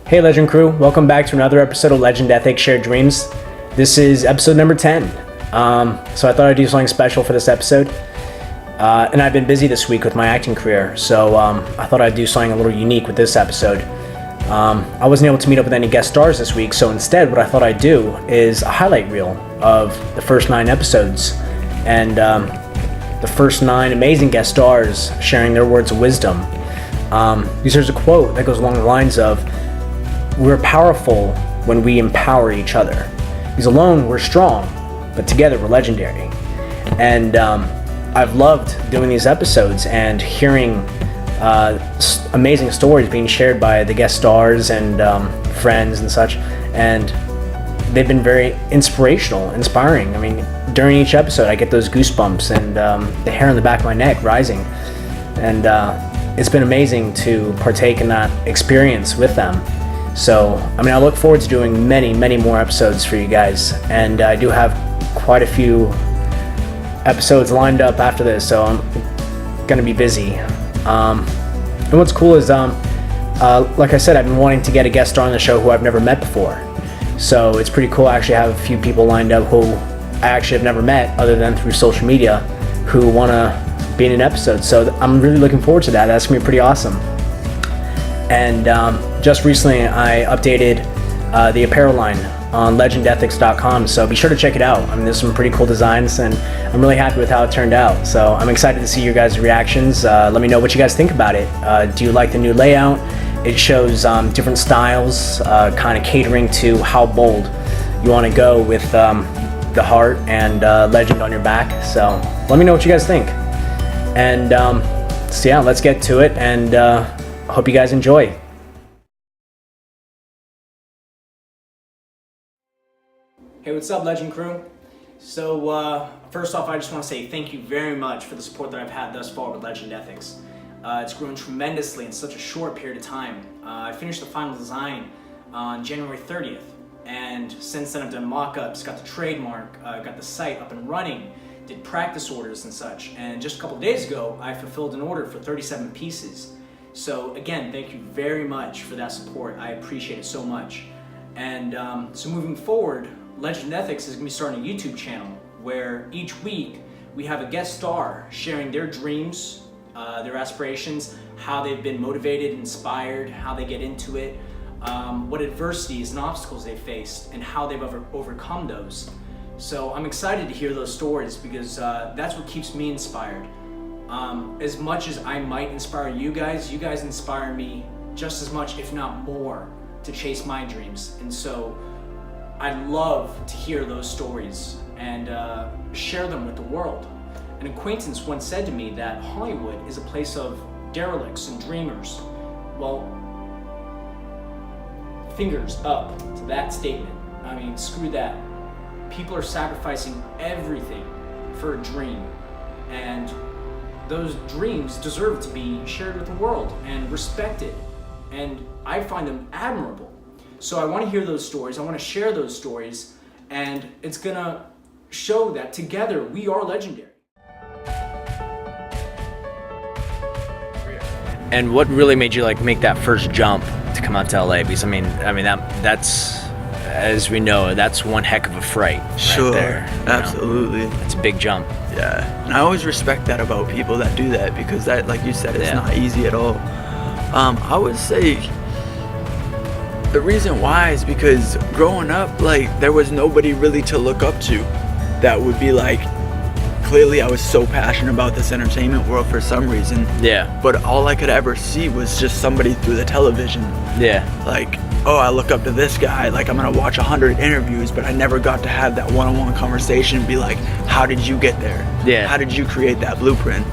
Hey Legend Crew, welcome back to another episode of Legend Ethics Shared Dreams. This is episode number 10. So I thought I'd do something special for this episode. And I've been busy this week with my acting career, so I thought I'd do something a little unique with this episode. I wasn't able to meet up with any guest stars this week, so instead what I thought I'd do is a highlight reel of the first 9 episodes. And the first 9 amazing guest stars sharing their words of wisdom. There's a quote that goes along the lines of, "We're powerful when we empower each other. Because alone we're strong, but together we're legendary." And I've loved doing these episodes and hearing amazing stories being shared by the guest stars and friends and such. And they've been very inspiring. I mean, during each episode I get those goosebumps and the hair on the back of my neck rising. And it's been amazing to partake in that experience with them. So, I look forward to doing many, many more episodes for you guys, and I do have quite a few episodes lined up after this, so I'm gonna be busy. And what's cool is, like I said, I've been wanting to get a guest star on the show who I've never met before. So it's pretty cool. I actually have a few people lined up who I actually have never met other than through social media who wanna be in an episode. So I'm really looking forward to that. That's gonna be pretty awesome. And just recently I updated the apparel line on legendethics.com, so be sure to check it out. There's some pretty cool designs and I'm really happy with how it turned out. So I'm excited to see your guys' reactions. Let me know what you guys think about it. Do you like the new layout? It shows different styles, kind of catering to how bold you want to go with the heart and legend on your back. So let me know what you guys think. And so yeah, let's get to it, and hope you guys enjoy. Hey, what's up, Legend Crew? So first off, I just want to say thank you very much for the support that I've had thus far with Legend Ethics. It's grown tremendously in such a short period of time. I finished the final design on January 30th, and since then I've done mock-ups, got the trademark, got the site up and running, did practice orders and such, and just a couple days ago I fulfilled an order for 37 pieces. So again, thank you very much for that support. I appreciate it so much. And so moving forward, Legend Ethics is going to be starting a YouTube channel where each week we have a guest star sharing their dreams, their aspirations, how they've been motivated, inspired, how they get into it, what adversities and obstacles they faced, and how they've overcome those. So I'm excited to hear those stories because that's what keeps me inspired. As much as I might inspire you guys inspire me just as much, if not more, to chase my dreams. And so I love to hear those stories and share them with the world. An acquaintance once said to me that Hollywood is a place of derelicts and dreamers. Well, fingers up to that statement. Screw that. People are sacrificing everything for a dream, and those dreams deserve to be shared with the world and respected, and I find them admirable. So I want to hear those stories, I want to share those stories, and it's gonna show that together we are legendary. And what really made you make that first jump to come out to LA? Because that's, as we know, that's one heck of a fright. Sure, right there, absolutely. It's a big jump. Yeah, and I always respect that about people that do that, because that, like you said, it's not easy at all. I would say the reason why is because growing up, there was nobody really to look up to that would be clearly I was so passionate about this entertainment world for some reason. Yeah. But all I could ever see was just somebody through the television. Yeah. Oh, I look up to this guy, I'm gonna watch 100 interviews, but I never got to have that one-on-one conversation and be how did you get there? Yeah. How did you create that blueprint?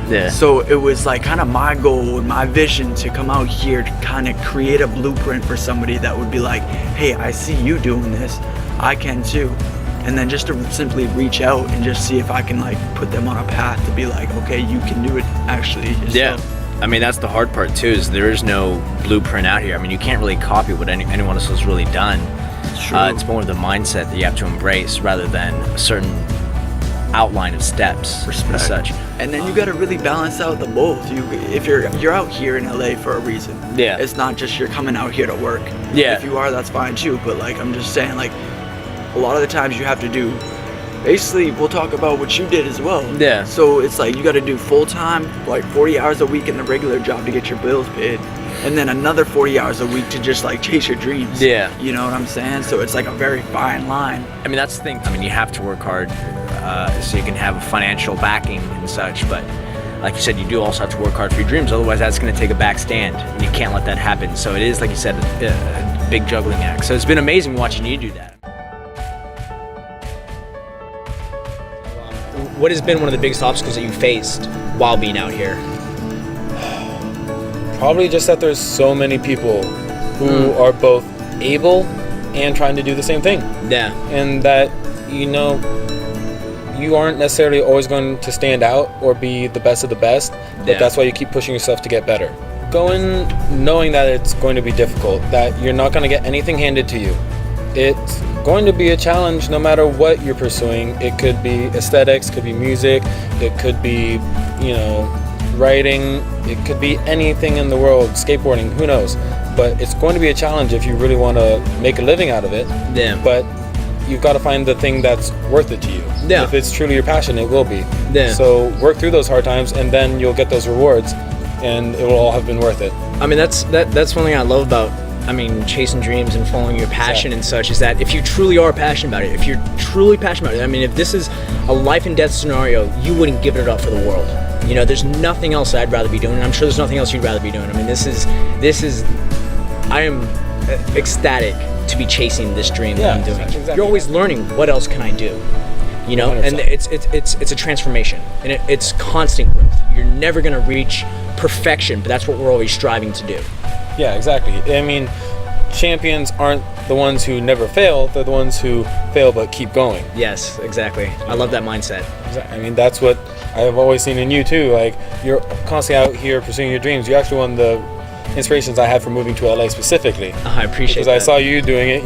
Yeah. So it was kind of my goal and my vision to come out here to kind of create a blueprint for somebody that would be hey, I see you doing this, I can too. And then just to simply reach out and just see if I can put them on a path to be okay, you can do it actually yourself. Yeah. That's the hard part too, is there is no blueprint out here. You can't really copy what anyone else has really done. True. It's more of the mindset that you have to embrace rather than a certain outline of steps and Respect. such. And then you got to really balance out the both. If you're out here in LA for a reason. Yeah. It's not just you're coming out here to work. Yeah. If you are, that's fine too. But like I'm just saying, like a lot of the times you have to do. Basically, we'll talk about what you did as well. Yeah. So it's like you got to do full time, like 40 hours a week in the regular job to get your bills paid, and then another 40 hours a week to just like chase your dreams. Yeah. You know what I'm saying? So it's like a very fine line. I mean, that's the thing. I mean, you have to work hard so you can have a financial backing and such. But like you said, you do also have to work hard for your dreams. Otherwise, that's going to take a back stand, and you can't let that happen. So it is, like you said, a big juggling act. So it's been amazing watching you do that. What has been one of the biggest obstacles that you faced while being out here? Probably just that there's so many people who are both able and trying to do the same thing. Yeah. And that, you aren't necessarily always going to stand out or be the best of the best, but Yeah. that's why you keep pushing yourself to get better. Go in knowing that it's going to be difficult, that you're not going to get anything handed to you. It's going to be a challenge no matter what you're pursuing. It could be aesthetics, could be music, it could be, writing, it could be anything in the world, skateboarding, who knows. But it's going to be a challenge if you really want to make a living out of it. Yeah. But you've got to find the thing that's worth it to you. Yeah. If it's truly your passion, it will be. Yeah. So work through those hard times and then you'll get those rewards and it will all have been worth it. I mean, that's one thing I love about, chasing dreams and following your passion and such, is that if you truly are passionate about it, if you're truly passionate about it, if this is a life and death scenario, you wouldn't give it up for the world. There's nothing else I'd rather be doing. I'm sure there's nothing else you'd rather be doing. I am ecstatic to be chasing this dream that I'm doing. Exactly. You're always learning, what else can I do? 100%. And it's a transformation, and it's constant growth. You're never gonna reach perfection, but that's what we're always striving to do. Yeah, exactly. Champions aren't the ones who never fail, they're the ones who fail but keep going. Yes, exactly. I love that mindset. That's what I've always seen in you too. Like, you're constantly out here pursuing your dreams. You're actually one of the inspirations I had for moving to LA specifically. I appreciate because that. I saw you doing it,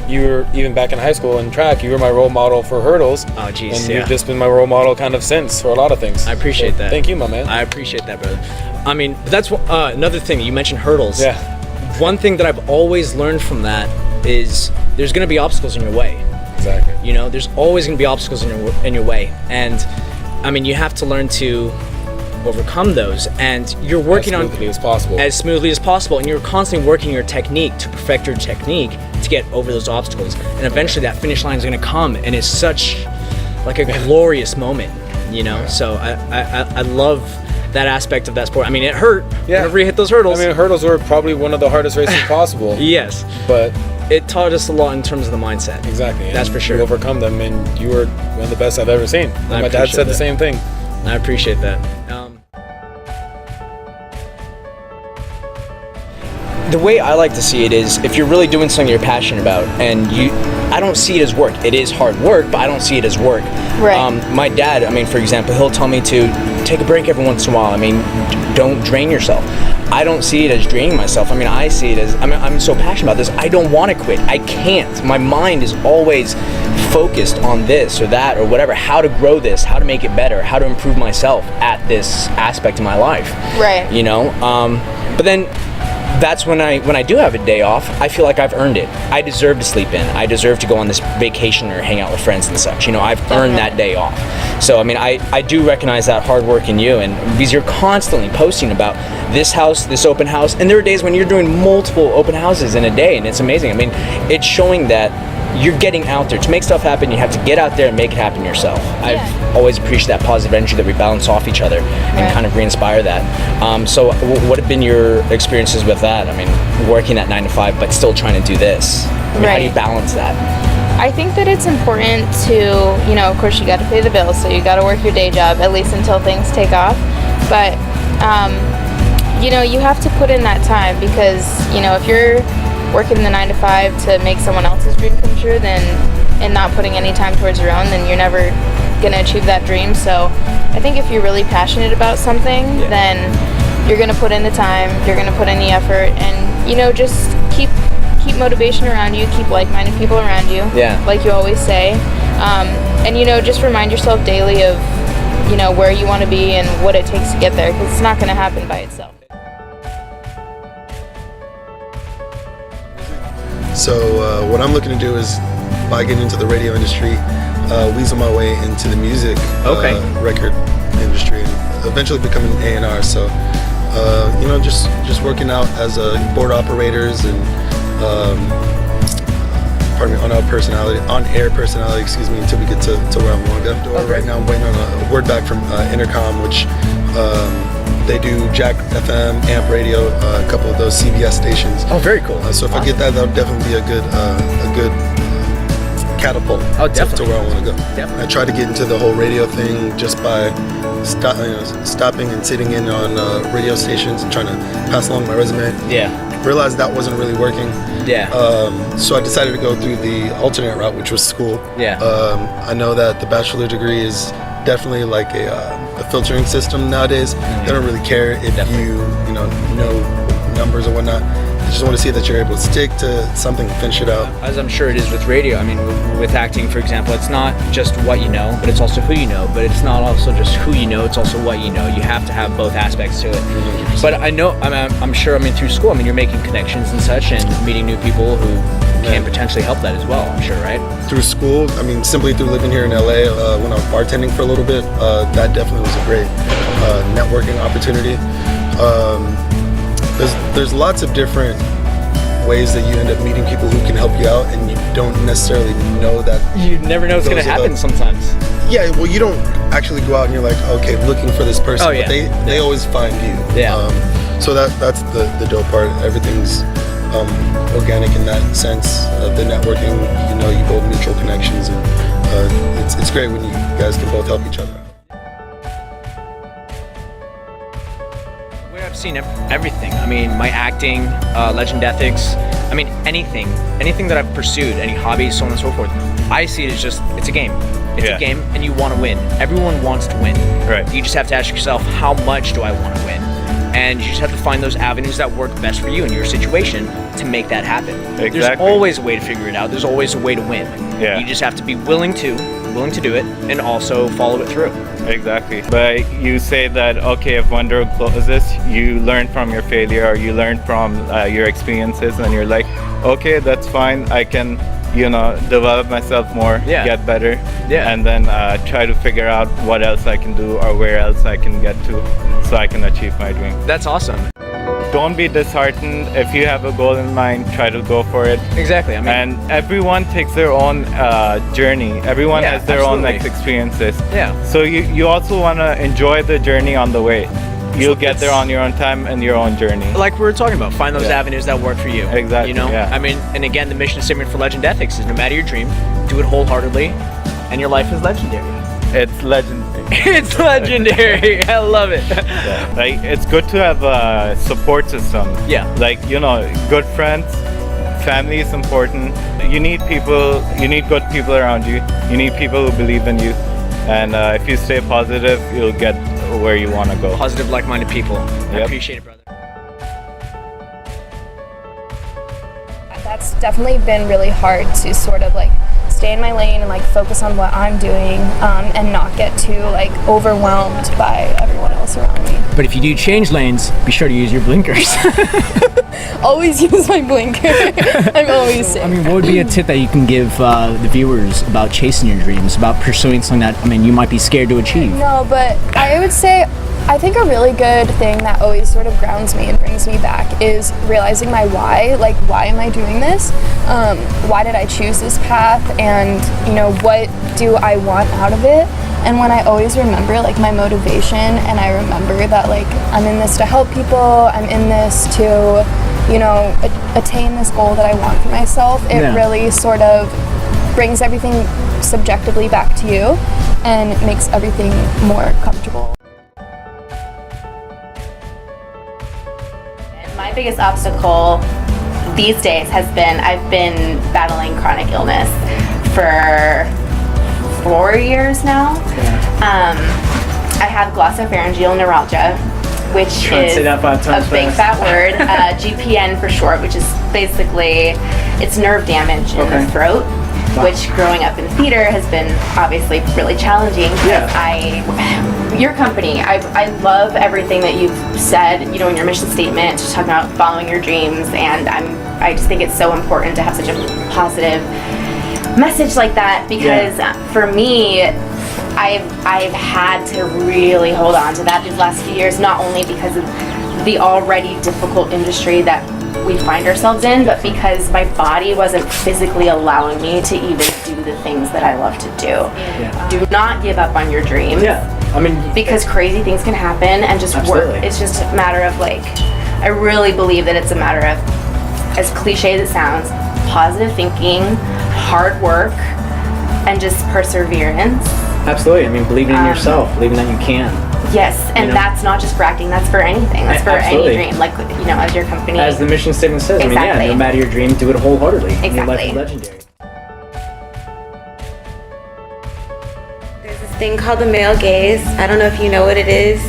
you were even back in high school in track, you were my role model for hurdles. Oh, geez, and yeah. you've just been my role model kind of since for a lot of things. I appreciate that. Thank you, my man. I appreciate that, brother. That's another thing. You mentioned hurdles. Yeah. One thing that I've always learned from that is there's going to be obstacles in your way. Exactly. There's always going to be obstacles in your way, and you have to learn to overcome those. And you're working as smoothly as possible, and you're constantly working your technique to perfect your technique to get over those obstacles. And eventually, that finish line is going to come, and it's such like a glorious moment. So I love that aspect of that sport. It hurt whenever you hit those hurdles. Hurdles were probably one of the hardest races possible. Yes, but it taught us a lot in terms of the mindset. Exactly. That's for sure. You overcome them, and you were one of the best I've ever seen. My dad said the same thing. I appreciate that. The way I like to see it is, if you're really doing something you're passionate about, and I don't see it as work. It is hard work, but I don't see it as work. Right. My dad, for example, he'll tell me to take a break every once in a while. Don't drain yourself. I don't see it as draining myself. I see it as, I'm so passionate about this, I don't want to quit. I can't. My mind is always focused on this or that or whatever, how to grow this, how to make it better, how to improve myself at this aspect of my life. Right. But then that's when I do have a day off, I feel like I've earned it. I deserve to sleep in. I deserve to go on this vacation or hang out with friends and such. I've earned that day off. So I do recognize that hard work in you, and because you're constantly posting about this house, this open house, and there are days when you're doing multiple open houses in a day, and it's amazing. It's showing that you're getting out there. To make stuff happen, you have to get out there and make it happen yourself. Yeah. I've always appreciated that positive energy that we balance off each other and kind of re-inspire that. So what have been your experiences with that? Working that 9 to 5, but still trying to do this. How do you balance that? I think that it's important to, of course you got to pay the bills, so you got to work your day job, at least until things take off. But, you have to put in that time, because, if you're working the 9 to 5 to make someone else's dream come true, and not putting any time towards your own, then you're never going to achieve that dream. So I think if you're really passionate about something, then you're going to put in the time, you're going to put in the effort, and just keep motivation around you, keep like-minded people around you. Yeah. Like you always say. And, you know, just remind yourself daily of, you know, where you want to be and what it takes to get there, because it's not going to happen by itself. So what I'm looking to do is, by getting into the radio industry, weasel my way into the music record industry, and eventually becoming an A&R. So you know, just working out as a board operators and on-air personality, excuse me, until we get to where I want to go. Right now I'm waiting on a word back from Intercom, which they do Jack FM, Amp Radio, a couple of those CBS stations. Oh, very cool. So if I get that, that'll definitely be a good catapult to where I want to go. Definitely. I tried to get into the whole radio thing just by stopping and sitting in on radio stations and trying to pass along my resume. Yeah. Realized that wasn't really working. Yeah. So I decided to go through the alternate route, which was school. Yeah. I know that the bachelor degree is definitely like a filtering system nowadays. They don't really care if you know numbers or whatnot. They just want to see that you're able to stick to something and finish it out. As I'm sure it is with radio. I mean, with acting, for example, it's not just what you know, but it's also who you know. But it's not also just who you know, it's also what you know. You have to have both aspects to it. 100%. But I know, I'm sure, through school, you're making connections and such and meeting new people who can potentially help that as well, I'm sure, right? Through school, simply through living here in LA, when I was bartending for a little bit, that definitely was a great networking opportunity. There's lots of different ways that you end up meeting people who can help you out, and you don't necessarily know that. You never know what's going to happen sometimes. Yeah, well, you don't actually go out and you're like, okay, looking for this person, but they always find you. Yeah. So that's the dope part. Everything's organic in that sense. The networking, you build mutual connections, and it's great when you guys can both help each other out. I've seen everything. My acting, Legend Ethics, anything that I've pursued, any hobbies, so on and so forth. I see it as it's a game. It's a game, and you want to win. Everyone wants to win. Right. You just have to ask yourself, how much do I want to win? And you just have to find those avenues that work best for you in your situation to make that happen. Exactly. There's always a way to figure it out. There's always a way to win. Yeah. You just have to be willing to do it, and also follow it through. Exactly. But you say that, okay, if one door closes, you learn from your failure, or you learn from your experiences, and you're like, okay, that's fine. I can, develop myself more, get better, and then try to figure out what else I can do or where else I can get to so I can achieve my dream. That's awesome. Don't be disheartened. If you have a goal in mind, try to go for it. Exactly. And everyone takes their own journey. Everyone has their own experiences. Yeah. So you also want to enjoy the journey on the way. You'll get there on your own time and your own journey. Like we were talking about, find those avenues that work for you. Exactly. And again, the mission statement for Legend Ethics is no matter your dream, do it wholeheartedly, and your life is legendary. It's legendary. It's legendary. I love it. Yeah. Like, it's good to have a support system. Yeah. Like, good friends, family is important. You need people, you need good people around you. You need people who believe in you. And if you stay positive, you'll get where you want to go. Positive, like-minded people. I appreciate it, brother. That's definitely been really hard to sort of stay in my lane and focus on what I'm doing, and not get too overwhelmed by everyone else around me. But if you do change lanes, be sure to use your blinkers. Always use my blinker. I'm always safe. What would be a tip that you can give the viewers about chasing your dreams, about pursuing something that you might be scared to achieve? No, but I would say, I think a really good thing that always sort of grounds me and brings me back is realizing my why. Why am I doing this? Why did I choose this path? And, what do I want out of it? And when I always remember, my motivation, and I remember that, I'm in this to help people, I'm in this to, attain this goal that I want for myself, it really sort of brings everything subjectively back to you and makes everything more comfortable. My biggest obstacle these days has been I've been battling chronic illness for 4 years now. I have glossopharyngeal neuralgia, which Try and is say that 5 times a big fast. fat word. GPN for short, which is basically it's nerve damage in the throat. Which growing up in theater has been obviously really challenging. Your company, I love everything that you've said, you know, in your mission statement, just talking about following your dreams, and I just think it's so important to have such a positive message like that, because for me, I've had to really hold on to that these last few years, not only because of the already difficult industry that we find ourselves in, but because my body wasn't physically allowing me to even do the things that I love to do. Do not give up on your dreams. I mean, because crazy things can happen, and just work. It's just a matter of like, I really believe that it's a matter of, as cliche as it sounds, positive thinking, hard work, and just perseverance. Absolutely. I mean, believing in yourself, believing that you can. Yes, and that's not just for acting, that's for anything. That's for any dream, like, you know, as your company. As the mission statement says, Exactly. I mean, no matter your dream, do it wholeheartedly. Exactly. Your life is legendary. There's this thing called the male gaze. I don't know if you know what it is.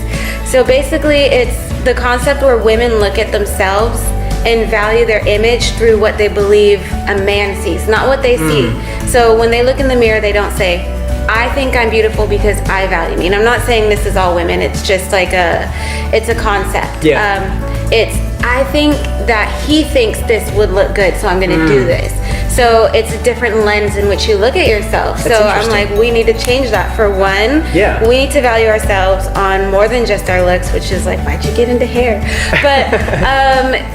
So basically, it's the concept where women look at themselves and value their image through what they believe a man sees, not what they see. So when they look in the mirror, they don't say, I think I'm beautiful because I value me. And I'm not saying this is all women, it's just like it's a concept. I think that he thinks this would look good, so I'm gonna do this. So it's a different lens in which you look at yourself. That's so I'm like, we need to change that. For one, we need to value ourselves on more than just our looks, which is like, why'd you get into hair? But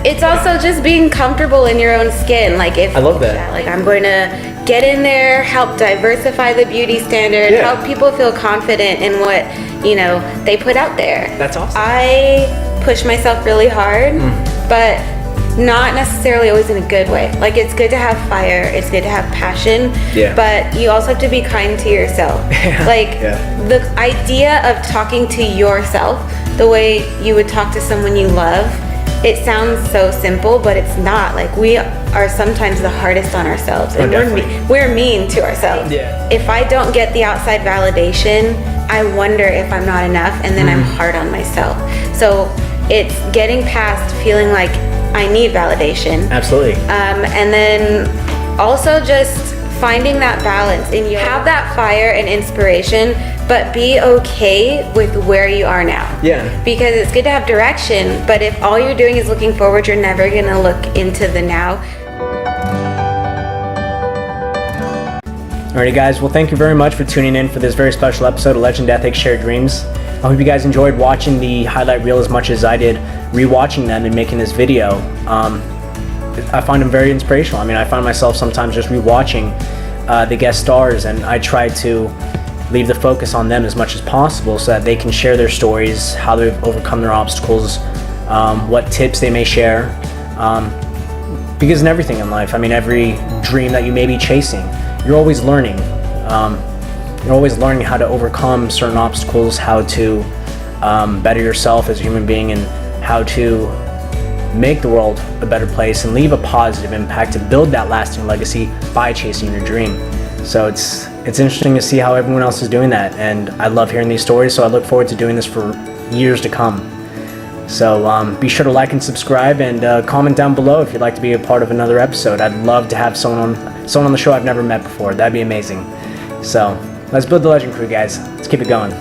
it's also just being comfortable in your own skin. Like if I love that. like I'm going to get in there, help diversify the beauty standard, help people feel confident in what, you know, they put out there. That's awesome. I push myself really hard, but not necessarily always in a good way. Like, it's good to have fire, it's good to have passion, but you also have to be kind to yourself. Like, the idea of talking to yourself the way you would talk to someone you love, it sounds so simple, but it's not. Like, we are sometimes the hardest on ourselves, and we're mean to ourselves. If I don't get the outside validation, I wonder if I'm not enough, and then I'm hard on myself. So it's getting past feeling like I need validation. Absolutely. And then also just finding that balance in you. Have that fire and inspiration, but be okay with where you are now. Because it's good to have direction, but if all you're doing is looking forward, you're never gonna look into the now. Alrighty guys, well thank you very much for tuning in for this very special episode of Legend Ethics Shared Dreams. I hope you guys enjoyed watching the highlight reel as much as I did rewatching them and making this video. I find them very inspirational. I mean, I find myself sometimes just rewatching the guest stars, and I try to leave the focus on them as much as possible so that they can share their stories, how they've overcome their obstacles, what tips they may share. Because in everything in life, I mean, every dream that you may be chasing, you're always learning. You're always learning how to overcome certain obstacles, how to better yourself as a human being, and how to make the world a better place and leave a positive impact to build that lasting legacy by chasing your dream. So it's interesting to see how everyone else is doing that, and I love hearing these stories, so I look forward to doing this for years to come. So be sure to like and subscribe, and comment down below if you'd like to be a part of another episode. I'd love to have someone on the show I've never met before. That'd be amazing. So let's build the Legend Crew, guys. Let's keep it going.